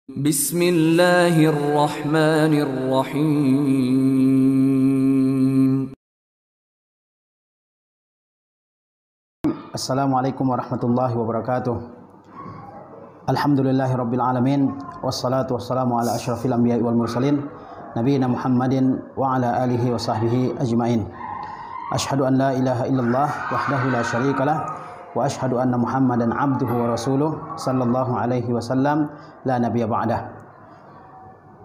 Bismillahirrahmanirrahim. Assalamualaikum warahmatullahi wabarakatuh. Alhamdulillahirabbil alamin wassalatu wassalamu ala asyrafil anbiya'i wal mursalin nabiyina Muhammadin wa ala alihi wa sahbihi ajmain. Asyhadu an la ilaha illallah wahdahu la syarikalah wa asyhadu anna Muhammadan abduhu wa rasuluh sallallahu alaihi wasallam la nabiyya ba'dah.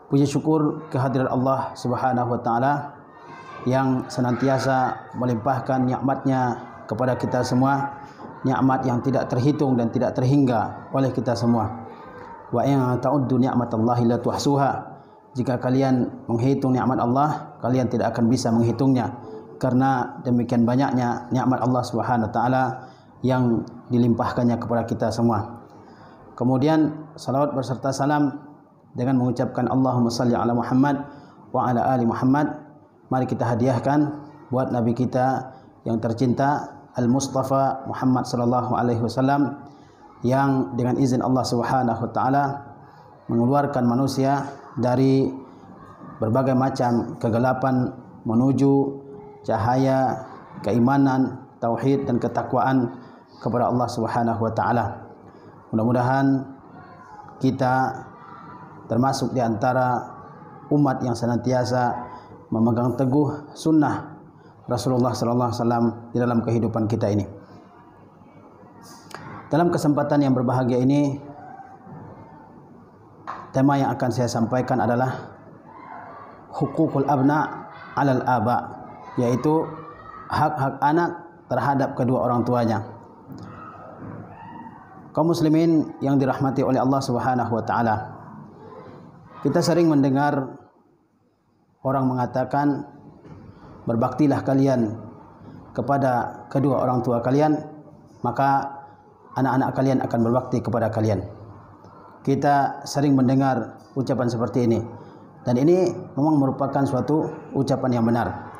Puji syukur kehadirat Allah Subhanahu wa taala yang senantiasa melimpahkan nikmat-Nya kepada kita semua, nikmat yang tidak terhitung dan tidak terhingga oleh kita semua. Wa in ta'uddu ni'matallahi la tuhsuha. Jika kalian menghitung nikmat Allah, kalian tidak akan bisa menghitungnya, karena demikian banyaknya nikmat Allah Subhanahu wa taala yang dilimpahkannya kepada kita semua. Kemudian salawat berserta salam dengan mengucapkan Allahumma salli ala Muhammad wa ala ali Muhammad, mari kita hadiahkan buat Nabi kita yang tercinta Al-Mustafa Muhammad sallallahu alaihi wasallam, yang dengan izin Allah Subhanahu wa taala mengeluarkan manusia dari berbagai macam kegelapan menuju cahaya keimanan, tauhid dan ketakwaan kepada Allah Subhanahu wa taala. Mudah-mudahan kita termasuk di antara umat yang senantiasa memegang teguh sunnah Rasulullah sallallahu alaihi wasallam di dalam kehidupan kita ini. Dalam kesempatan yang berbahagia ini, tema yang akan saya sampaikan adalah hukukul abna 'alal aba, yaitu hak-hak anak terhadap kedua orang tuanya. Kaum muslimin yang dirahmati oleh Allah Subhanahu wa taala, kita sering mendengar orang mengatakan, berbaktilah kalian kepada kedua orang tua kalian, maka anak-anak kalian akan berbakti kepada kalian. Kita sering mendengar ucapan seperti ini, dan ini memang merupakan suatu ucapan yang benar,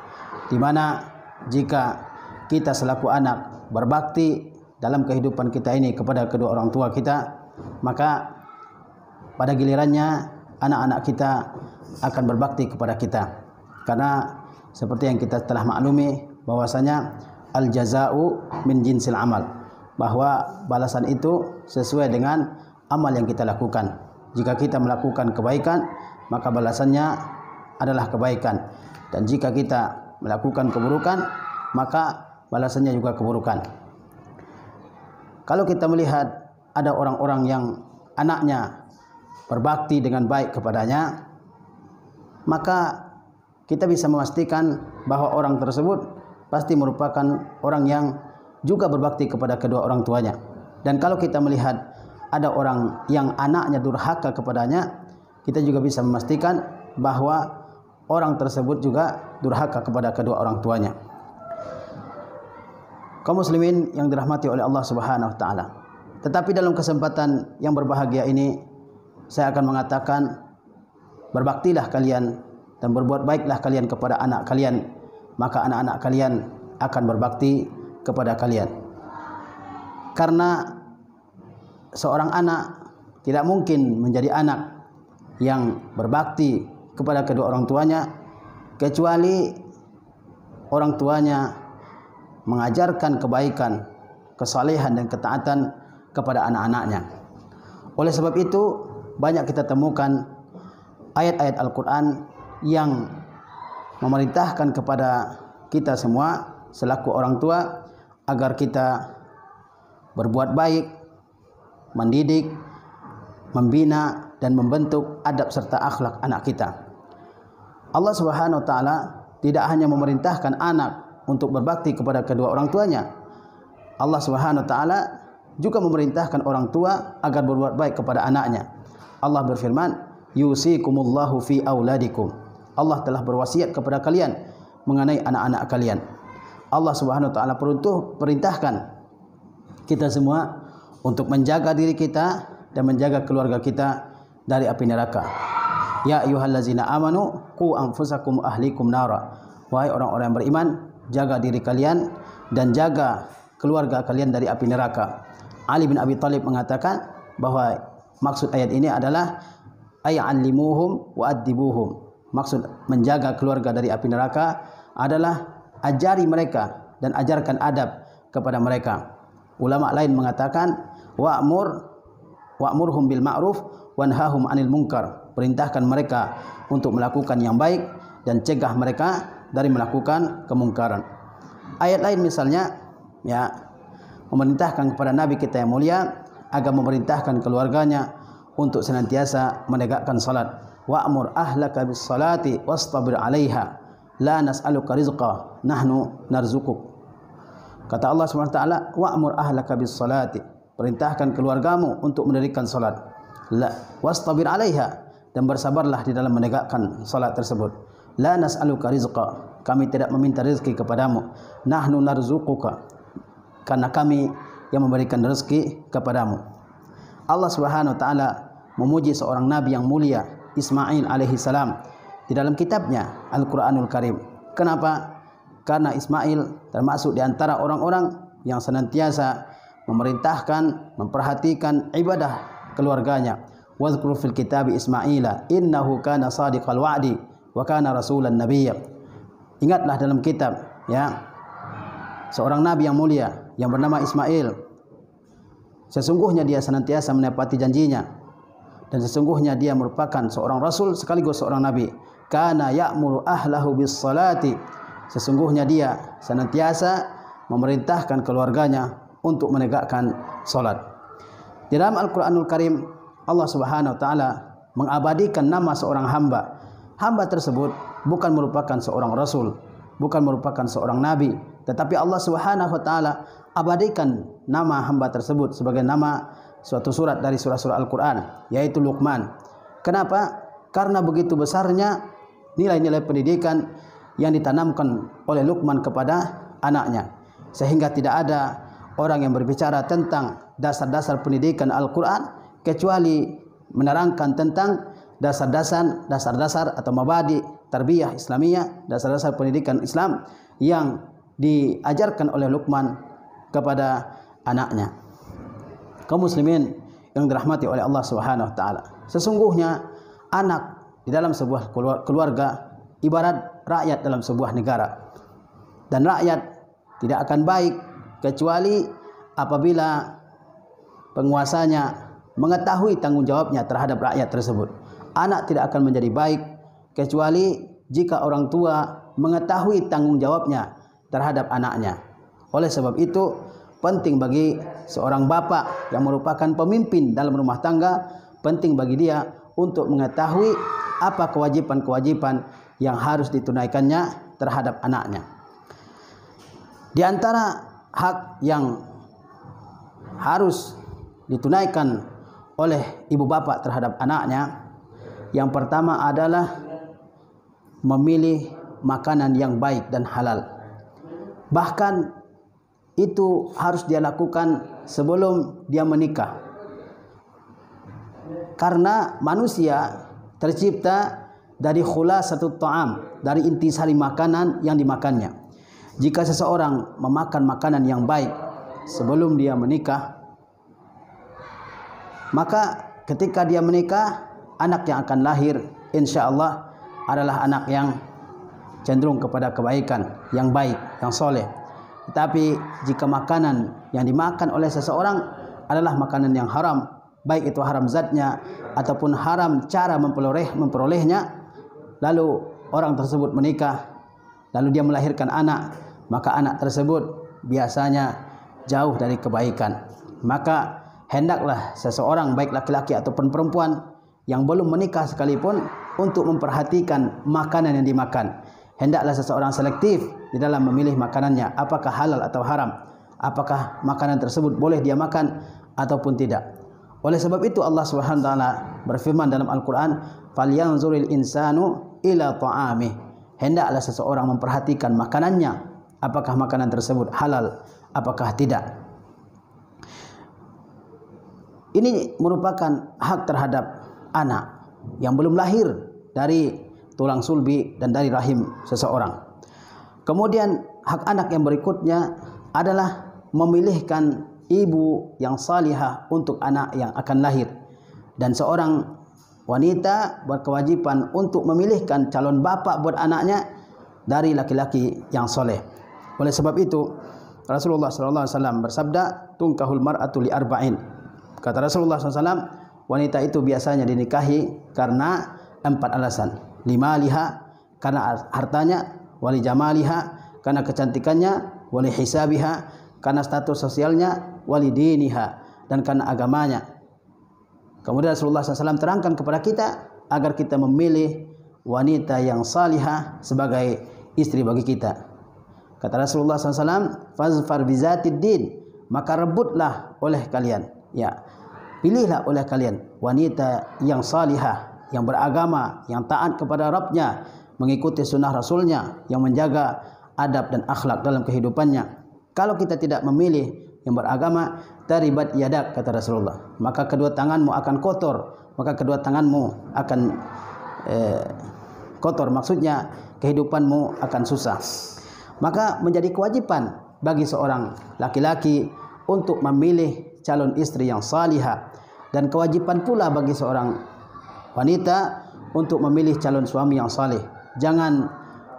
di mana jika kita selaku anak berbakti dalam kehidupan kita ini kepada kedua orang tua kita, maka pada gilirannya anak-anak kita akan berbakti kepada kita. Karena seperti yang kita telah maklumi bahwasanya al-jaza'u min jinsil amal, bahwa balasan itu sesuai dengan amal yang kita lakukan. Jika kita melakukan kebaikan, maka balasannya adalah kebaikan, dan jika kita melakukan keburukan, maka balasannya juga keburukan. Kalau kita melihat ada orang-orang yang anaknya berbakti dengan baik kepadanya, maka kita bisa memastikan bahwa orang tersebut pasti merupakan orang yang juga berbakti kepada kedua orang tuanya. Dan kalau kita melihat ada orang yang anaknya durhaka kepadanya, kita juga bisa memastikan bahwa orang tersebut juga durhaka kepada kedua orang tuanya. Kaum muslimin yang dirahmati oleh Allah Subhanahu wa taala. Tetapi dalam kesempatan yang berbahagia ini, saya akan mengatakan, berbaktilah kalian dan berbuat baiklah kalian kepada anak kalian, maka anak-anak kalian akan berbakti kepada kalian. Karena seorang anak tidak mungkin menjadi anak yang berbakti kepada kedua orang tuanya kecuali orang tuanya mengajarkan kebaikan, kesalehan dan ketaatan kepada anak-anaknya. Oleh sebab itu, banyak kita temukan ayat-ayat Al-Quran yang memerintahkan kepada kita semua selaku orang tua agar kita berbuat baik, mendidik, membina dan membentuk adab serta akhlak anak kita. Allah Subhanahu wa taala tidak hanya memerintahkan anak untuk berbakti kepada kedua orang tuanya, Allah Subhanahu wa taala juga memerintahkan orang tua agar berbuat baik kepada anaknya. Allah berfirman, yusikumullahu fi auladikum. Allah telah berwasiat kepada kalian mengenai anak-anak kalian. Allah Subhanahu wa taala perintahkan kita semua untuk menjaga diri kita dan menjaga keluarga kita dari api neraka. Ya ayyuhallazina amanu qu anfusakum ahlikum nara. Wahai orang-orang yang beriman, jaga diri kalian dan jaga keluarga kalian dari api neraka. Ali bin Abi Thalib mengatakan bahwa maksud ayat ini adalah ay 'allimuhum wa addibuhum. Maksud menjaga keluarga dari api neraka adalah ajari mereka dan ajarkan adab kepada mereka. Ulama lain mengatakan wa'murhum bil ma'ruf wanhahum 'anil munkar. Perintahkan mereka untuk melakukan yang baik dan cegah mereka dari melakukan kemungkaran. Ayat lain misalnya memerintahkan kepada Nabi kita yang mulia agar memerintahkan keluarganya untuk senantiasa menegakkan salat. Wa'mur ahlaka bis salati wastabir 'alaiha la nas'aluka rizqa nahnu narzuquk. Kata Allah Subhanahu wa taala, wa'mur ahlaka bis salati, perintahkan keluargamu untuk mendirikan salat. Wastabir 'alaiha, dan bersabarlah di dalam menegakkan salat tersebut. La nas'aluka rizqa, kami tidak meminta rezeki kepadamu. Nahnu narzuquka, karena kami yang memberikan rezeki kepadamu. Allah Subhanahu wa taala memuji seorang nabi yang mulia, Ismail alaihi salam, di dalam kitabnya Al-Qur'anul Karim. Kenapa? Karena Ismail termasuk di antara orang-orang yang senantiasa memerintahkan, memperhatikan ibadah keluarganya. Wadhkur fil kitabi Ismaila innahu kana shadiqal wa'di wa kana rasulan nabiyya. Ingatlah dalam kitab seorang nabi yang mulia yang bernama Ismail. Sesungguhnya dia senantiasa menepati janjinya, dan sesungguhnya dia merupakan seorang rasul sekaligus seorang nabi. Kana ya'muru ahlahu bis salati, sesungguhnya dia senantiasa memerintahkan keluarganya untuk menegakkan salat. Di dalam Al-Qur'anul Karim Allah Subhanahu wa taala mengabadikan nama seorang hamba. Hamba tersebut bukan merupakan seorang rasul, bukan merupakan seorang nabi, tetapi Allah Subhanahu wa taala abadikan nama hamba tersebut sebagai nama suatu surat dari surah-surah Al-Quran, yaitu Luqman. Kenapa? Karena begitu besarnya nilai-nilai pendidikan yang ditanamkan oleh Luqman kepada anaknya, sehingga tidak ada orang yang berbicara tentang dasar-dasar pendidikan Al-Quran kecuali menerangkan tentang dasar-dasar atau mabadi tarbiyah Islamiyah, dasar-dasar pendidikan Islam yang diajarkan oleh Luqman kepada anaknya. Kaum muslimin yang dirahmati oleh Allah Subhanahu wa taala, sesungguhnya anak di dalam sebuah keluarga ibarat rakyat dalam sebuah negara. Dan rakyat tidak akan baik kecuali apabila penguasanya mengetahui tanggung jawabnya terhadap rakyat tersebut. Anak tidak akan menjadi baik kecuali jika orang tua mengetahui tanggung jawabnya terhadap anaknya. Oleh sebab itu, penting bagi seorang bapak yang merupakan pemimpin dalam rumah tangga, penting bagi dia untuk mengetahui apa kewajiban-kewajiban yang harus ditunaikannya terhadap anaknya. Di antara hak yang harus ditunaikan oleh ibu bapak terhadap anaknya, yang pertama adalah memilih makanan yang baik dan halal. Bahkan itu harus dia lakukan sebelum dia menikah. Karena manusia tercipta dari khulasatut ta'am, dari intisari makanan yang dimakannya. Jika seseorang memakan makanan yang baik sebelum dia menikah, maka ketika dia menikah, anak yang akan lahir insya Allah adalah anak yang cenderung kepada kebaikan, yang baik, yang soleh. Tetapi jika makanan yang dimakan oleh seseorang adalah makanan yang haram, baik itu haram zatnya ataupun haram cara memperolehnya, lalu orang tersebut menikah, lalu dia melahirkan anak, maka anak tersebut biasanya jauh dari kebaikan. Maka hendaklah seseorang baik laki-laki ataupun perempuan yang belum menikah sekalipun untuk memperhatikan makanan yang dimakan. Hendaklah seseorang selektif di dalam memilih makanannya, apakah halal atau haram, apakah makanan tersebut boleh dia makan ataupun tidak. Oleh sebab itu Allah Subhanahu wa taala berfirman dalam Al-Qur'an, "Falyanzuril insanu ila ta'amih." Hendaklah seseorang memperhatikan makanannya, apakah makanan tersebut halal, apakah tidak. Ini merupakan hak terhadap anak yang belum lahir dari tulang sulbi dan dari rahim seseorang. Kemudian hak anak yang berikutnya adalah memilihkan ibu yang salihah untuk anak yang akan lahir. Dan seorang wanita berkewajiban untuk memilihkan calon bapak buat anaknya dari laki-laki yang soleh. Oleh sebab itu Rasulullah SAW bersabda, "Tunkahul mar'atu li arba'in." Kata Rasulullah SAW, wanita itu biasanya dinikahi karena 4 alasan. Limaliha, karena hartanya, wali jamaliha, karena kecantikannya, wali hisabiha, karena status sosialnya, wali diniha, dan karena agamanya. Kemudian Rasulullah SAW terangkan kepada kita agar kita memilih wanita yang salihah sebagai istri bagi kita. Kata Rasulullah SAW, "Fazfar bizatid din," maka rebutlah oleh kalian, ya, pilihlah oleh kalian wanita yang salihah, yang beragama, yang taat kepada Rabbnya, mengikuti sunnah Rasulnya, yang menjaga adab dan akhlak dalam kehidupannya. Kalau kita tidak memilih yang beragama, taribat yadak, kata Rasulullah, maka kedua tanganmu akan kotor, maka kedua tanganmu akan kotor, maksudnya kehidupanmu akan susah. Maka menjadi kewajiban bagi seorang laki-laki untuk memilih calon istri yang salihah, dan kewajiban pula bagi seorang wanita untuk memilih calon suami yang saleh. Jangan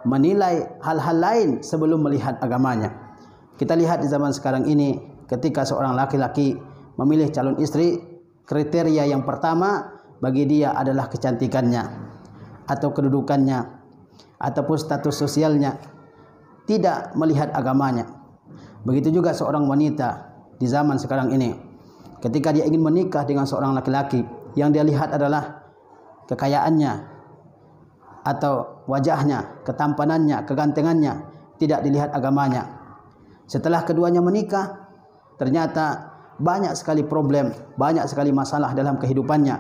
menilai hal-hal lain sebelum melihat agamanya. Kita lihat di zaman sekarang ini, ketika seorang laki-laki memilih calon istri, kriteria yang pertama bagi dia adalah kecantikannya, atau kedudukannya, ataupun status sosialnya, tidak melihat agamanya. Begitu juga seorang wanita di zaman sekarang ini, ketika dia ingin menikah dengan seorang laki-laki, yang dia lihat adalah kekayaannya, atau wajahnya, ketampanannya, kegantengannya, tidak dilihat agamanya. Setelah keduanya menikah, ternyata banyak sekali problem, banyak sekali masalah dalam kehidupannya,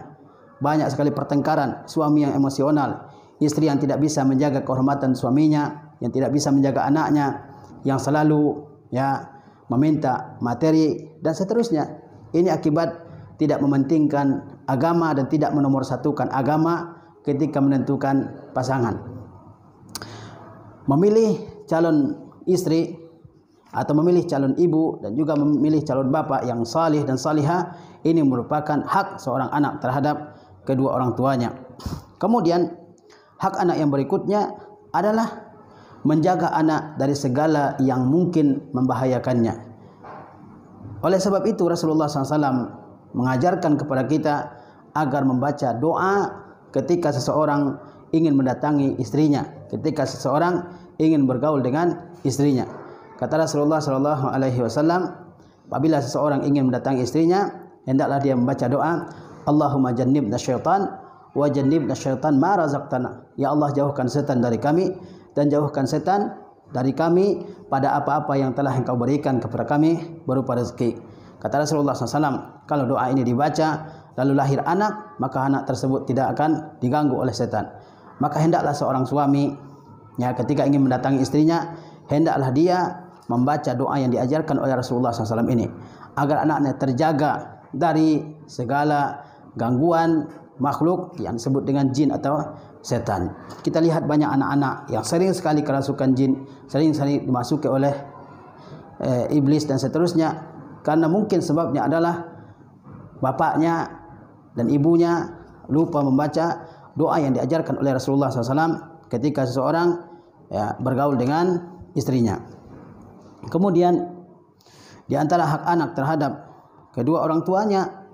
banyak sekali pertengkaran, suami yang emosional, istri yang tidak bisa menjaga kehormatan suaminya, yang tidak bisa menjaga anaknya, yang selalu meminta materi, dan seterusnya. Ini akibat tidak mementingkan agama dan tidak menomorsatukan agama ketika menentukan pasangan. Memilih calon istri atau memilih calon ibu dan juga memilih calon bapak yang salih dan salihah, ini merupakan hak seorang anak terhadap kedua orang tuanya. Kemudian hak anak yang berikutnya adalah menjaga anak dari segala yang mungkin membahayakannya. Oleh sebab itu Rasulullah SAW mengajarkan kepada kita agar membaca doa ketika seseorang ingin mendatangi istrinya, ketika seseorang ingin bergaul dengan istrinya. Kata Rasulullah SAW, apabila seseorang ingin mendatangi istrinya, hendaklah dia membaca doa, Allahumma jannibna syaitan wa jannibna syaitan ma razaqtana. Ya Allah, jauhkan setan dari kami dan jauhkan setan dari kami pada apa-apa yang telah Engkau berikan kepada kami berupa rezeki. Kata Rasulullah SAW, kalau doa ini dibaca lalu lahir anak, maka anak tersebut tidak akan diganggu oleh setan. Maka hendaklah seorang suami, ketika ingin mendatangi istrinya, hendaklah dia membaca doa yang diajarkan oleh Rasulullah SAW ini, agar anaknya terjaga dari segala gangguan makhluk yang disebut dengan jin atau setan. Kita lihat banyak anak-anak yang sering sekali kerasukan jin, sering sekali dimasuki oleh iblis dan seterusnya, karena mungkin sebabnya adalah bapaknya dan ibunya lupa membaca doa yang diajarkan oleh Rasulullah SAW ketika seseorang bergaul dengan istrinya. Kemudian di antara hak anak terhadap kedua orang tuanya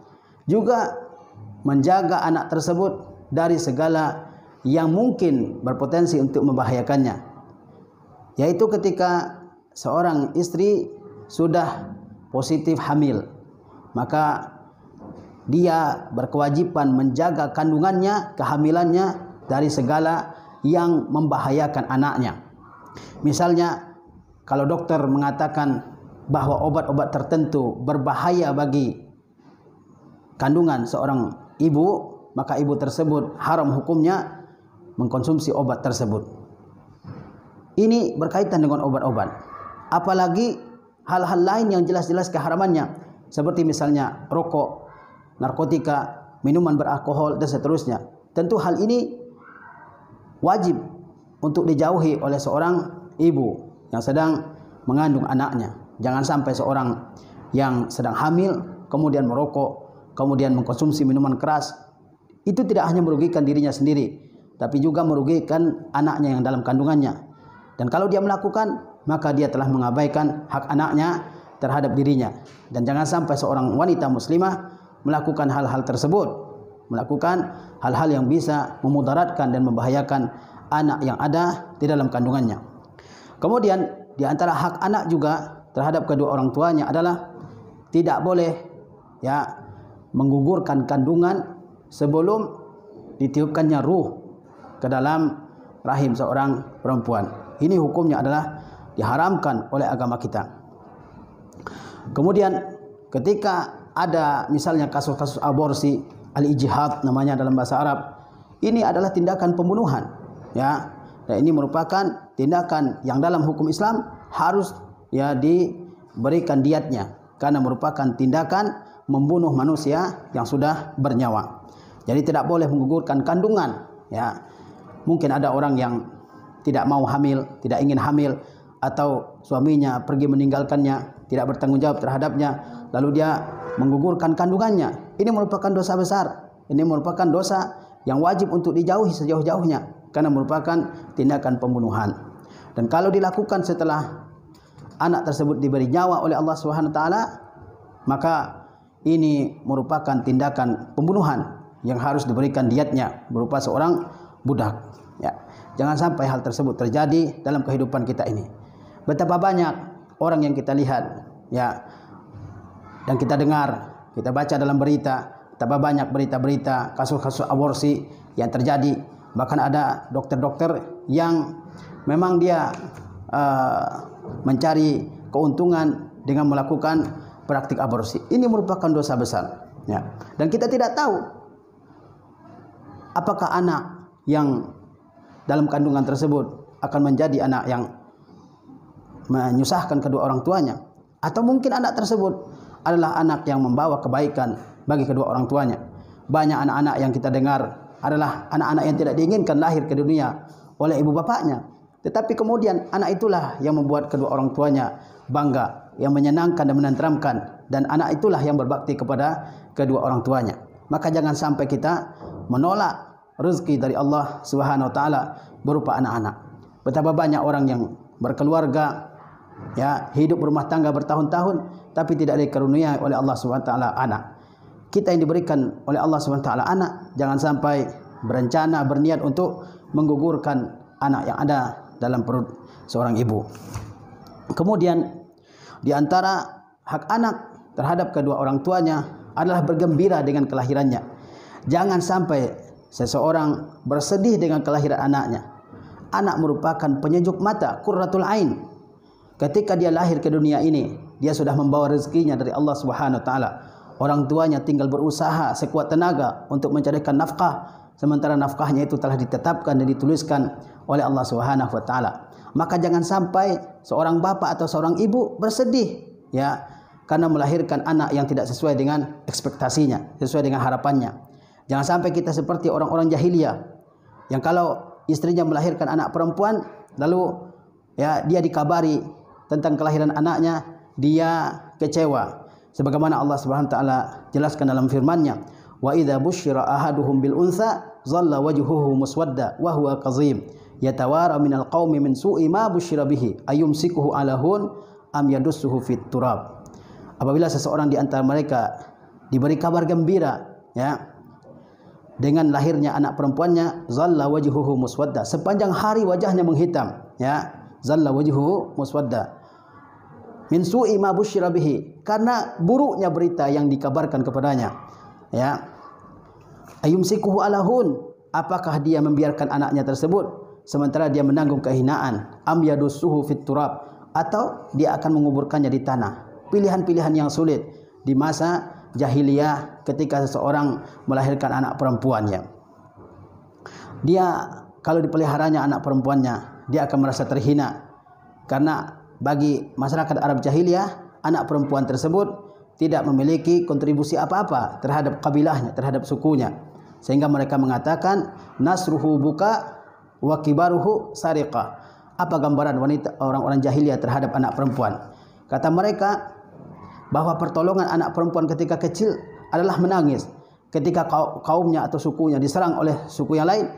juga menjaga anak tersebut dari segala yang mungkin berpotensi untuk membahayakannya, yaitu ketika seorang istri sudah positif hamil, maka dia berkewajiban menjaga kandungannya, kehamilannya dari segala yang membahayakan anaknya. Misalnya, kalau dokter mengatakan bahwa obat-obat tertentu berbahaya bagi kandungan seorang ibu, maka ibu tersebut haram hukumnya mengkonsumsi obat tersebut. Ini berkaitan dengan obat-obat. Apalagi hal-hal lain yang jelas-jelas keharamannya, seperti misalnya rokok, narkotika, minuman beralkohol, dan seterusnya. Tentu hal ini wajib untuk dijauhi oleh seorang ibu yang sedang mengandung anaknya. Jangan sampai seorang yang sedang hamil kemudian merokok, kemudian mengkonsumsi minuman keras, itu tidak hanya merugikan dirinya sendiri, tapi juga merugikan anaknya yang dalam kandungannya. Dan kalau dia melakukan, maka dia telah mengabaikan hak anaknya terhadap dirinya. Dan jangan sampai seorang wanita muslimah melakukan hal-hal tersebut, melakukan hal-hal yang bisa memudaratkan dan membahayakan anak yang ada di dalam kandungannya. Kemudian di antara hak anak juga terhadap kedua orang tuanya adalah tidak boleh menggugurkan kandungan sebelum ditiupkannya ruh ke dalam rahim seorang perempuan. Ini hukumnya adalah diharamkan oleh agama kita. Kemudian ketika ada misalnya kasus-kasus aborsi, al-ijtihad namanya dalam bahasa Arab, ini adalah tindakan pembunuhan, Dan ini merupakan tindakan yang dalam hukum Islam harus diberikan diatnya, karena merupakan tindakan membunuh manusia yang sudah bernyawa. Jadi tidak boleh menggugurkan kandungan, Mungkin ada orang yang tidak mau hamil, tidak ingin hamil, atau suaminya pergi meninggalkannya, tidak bertanggung jawab terhadapnya, lalu dia menggugurkan kandungannya. Ini merupakan dosa besar. Ini merupakan dosa yang wajib untuk dijauhi sejauh-jauhnya, karena merupakan tindakan pembunuhan. Dan kalau dilakukan setelah anak tersebut diberi nyawa oleh Allah Subhanahu wa taala, maka ini merupakan tindakan pembunuhan yang harus diberikan diatnya berupa seorang budak. Jangan sampai hal tersebut terjadi dalam kehidupan kita ini. Betapa banyak orang yang kita lihat, dan kita dengar, kita baca dalam berita, betapa banyak berita-berita kasus-kasus aborsi yang terjadi. Bahkan ada dokter-dokter yang memang dia mencari keuntungan dengan melakukan praktik aborsi. Ini merupakan dosa besar, Dan kita tidak tahu apakah anak yang dalam kandungan tersebut akan menjadi anak yang menyusahkan kedua orang tuanya, atau mungkin anak tersebut adalah anak yang membawa kebaikan bagi kedua orang tuanya. Banyak anak-anak yang kita dengar adalah anak-anak yang tidak diinginkan lahir ke dunia oleh ibu bapaknya, tetapi kemudian anak itulah yang membuat kedua orang tuanya bangga, yang menyenangkan dan menenteramkan, dan anak itulah yang berbakti kepada kedua orang tuanya. Maka jangan sampai kita menolak rezeki dari Allah Subhanahu wa taala berupa anak-anak. Betapa banyak orang yang berkeluarga, hidup berumah tangga bertahun-tahun, tapi tidak dikaruniai oleh Allah Subhanahu wa taala anak. Kita yang diberikan oleh Allah Subhanahu wa taala anak, jangan sampai berencana, berniat untuk menggugurkan anak yang ada dalam perut seorang ibu. Kemudian di antara hak anak terhadap kedua orang tuanya adalah bergembira dengan kelahirannya. Jangan sampai seseorang bersedih dengan kelahiran anaknya. Anak merupakan penyejuk mata, qurratul ain. Ketika dia lahir ke dunia ini, dia sudah membawa rezekinya dari Allah Subhanahu wa taala. Orang tuanya tinggal berusaha sekuat tenaga untuk mencarikan nafkah, sementara nafkahnya itu telah ditetapkan dan dituliskan oleh Allah Subhanahu wa taala. Maka jangan sampai seorang bapak atau seorang ibu bersedih, karena melahirkan anak yang tidak sesuai dengan ekspektasinya, sesuai dengan harapannya. Jangan sampai kita seperti orang-orang jahiliyah yang kalau istrinya melahirkan anak perempuan, lalu dia dikabari tentang kelahiran anaknya, dia kecewa. Sebagaimana Allah Subhanahu wa taala jelaskan dalam firman-Nya, "Wa idza busyira ahaduhum bil untha dhalla wajhuhu muswadda wa huwa kazim yatawara minal qaumi min su'i ma busyira bihi ayumsikuhu ala hun am yadussuhu fit turab." Apabila seseorang di antara mereka diberi kabar gembira, dengan lahirnya anak perempuannya, zalla wajhuhu muswadda, sepanjang hari wajahnya menghitam, zalla wajhuhu muswadda min su'i ma busyira bihi, karena buruknya berita yang dikabarkan kepadanya. Ayumsikuhu ala hun, apakah dia membiarkan anaknya tersebut sementara dia menanggung kehinaan, am yadussuhu fit turab, atau dia akan menguburkannya di tanah. Pilihan-pilihan yang sulit di masa jahiliyah ketika seseorang melahirkan anak perempuannya. Dia kalau dipeliharanya anak perempuannya, dia akan merasa terhina, karena bagi masyarakat Arab jahiliyah, anak perempuan tersebut tidak memiliki kontribusi apa-apa terhadap kabilahnya, terhadap sukunya, sehingga mereka mengatakan nasruhu buka wa kibaruhu sariqah. Apa gambaran wanita orang-orang jahiliyah terhadap anak perempuan? Kata mereka bahwa pertolongan anak perempuan ketika kecil adalah menangis, ketika kaumnya atau sukunya diserang oleh suku yang lain,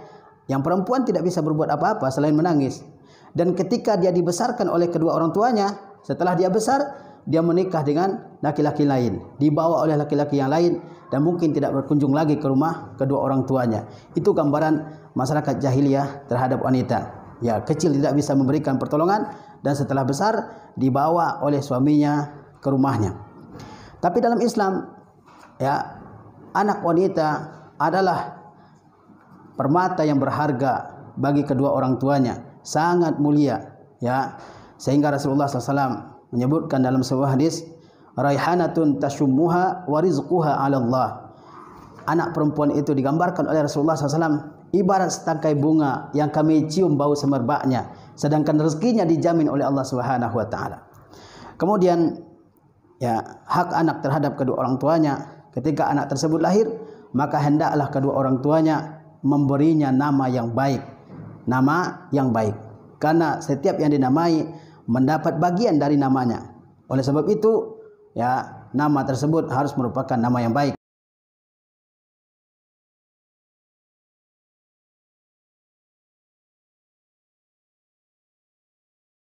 yang perempuan tidak bisa berbuat apa-apa selain menangis. Dan ketika dia dibesarkan oleh kedua orang tuanya, setelah dia besar, dia menikah dengan laki-laki lain, dibawa oleh laki-laki yang lain, dan mungkin tidak berkunjung lagi ke rumah kedua orang tuanya. Itu gambaran masyarakat jahiliyah terhadap wanita. Ya, kecil tidak bisa memberikan pertolongan, dan setelah besar dibawa oleh suaminya ke rumahnya. Tapi dalam Islam, ya, anak wanita adalah permata yang berharga bagi kedua orang tuanya, sangat mulia, ya, sehingga Rasulullah SAW menyebutkan dalam sebuah hadis, raihanatun tasyummuha wa rizquha 'ala Allah. Anak perempuan itu digambarkan oleh Rasulullah SAW ibarat setangkai bunga yang kami cium bau semerbaknya, sedangkan rezekinya dijamin oleh Allah Subhanahu wa taala. Kemudian, ya, hak anak terhadap kedua orang tuanya, ketika anak tersebut lahir, maka hendaklah kedua orang tuanya memberinya nama yang baik. Nama yang baik. Karena setiap yang dinamai mendapat bagian dari namanya. Oleh sebab itu, ya, nama tersebut harus merupakan nama yang baik.